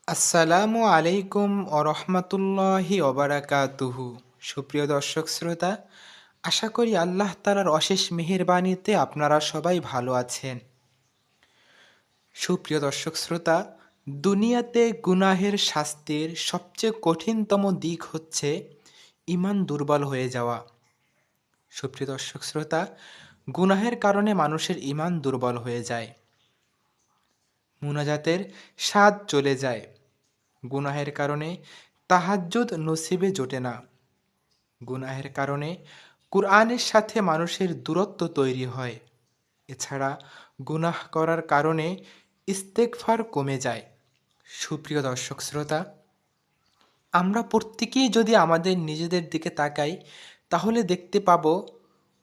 আসসালামু আলাইকুম রহমতুল্লাহি ওবারাকাতুহু। সুপ্রিয় দর্শক শ্রোতা, আশা করি আল্লাহ তাআলার অশেষ মেহেরবানিতে আপনারা সবাই ভালো আছেন। সুপ্রিয় দর্শক শ্রোতা, দুনিয়াতে গুনাহের শাস্তির সবচেয়ে কঠিনতম দিক হচ্ছে ঈমান দুর্বল হয়ে যাওয়া। সুপ্রিয় দর্শক শ্রোতা, গুনাহের কারণে মানুষের ঈমান দুর্বল হয়ে যায়, মুনাজাতের স্বাদ চলে যায়। গুনাহের কারণে তাহাজ্জুদ নসিবে জোটে না। গুনাহের কারণে কুরআনের সাথে মানুষের দূরত্ব তৈরি হয়। এছাড়া গুনাহ করার কারণে ইস্তেগফার কমে যায়। সুপ্রিয় দর্শক শ্রোতা, আমরা প্রত্যেকেই যদি আমাদের নিজেদের দিকে তাকাই, তাহলে দেখতে পাব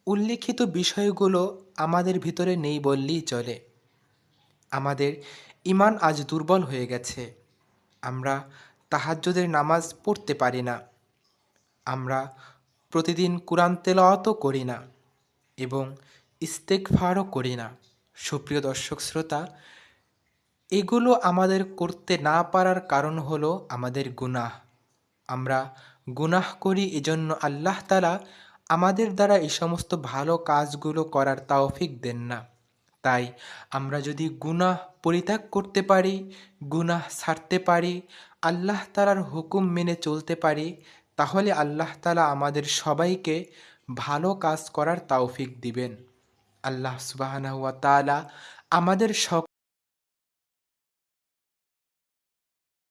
উল্লিখিত বিষয়গুলো আমাদের ভিতরে নেই বললেই চলে। আমাদের ঈমান আজ দুর্বল হয়ে গেছে। আমরা তাহাজ্জুদের নামাজ পড়তে পারি না। আমরা প্রতিদিন কুরআন তেলাওয়াতও করি না এবং ইস্তেগফারও করি না। সুপ্রিয় দর্শক শ্রোতা, এগুলো আমাদের করতে না পারার কারণ হলো আমাদের গুনাহ। আমরা গুনাহ করি, এজন্য আল্লাহ তাআলা আমাদের দ্বারা এই সমস্ত ভালো কাজগুলো করার তৌফিক দেন না। তাই আমরা যদি গুনাহ পরিত্যাগ করতে পারি, গুনাহ ছাড়তে পারি, আল্লাহ তাআলার হুকুম মেনে চলতে পারি, তাহলে আল্লাহ তাআলা আমাদের সবাইকে ভালো কাজ করার তৌফিক দিবেন। আল্লাহ সুবহানাহু ওয়া তাআলা আমাদের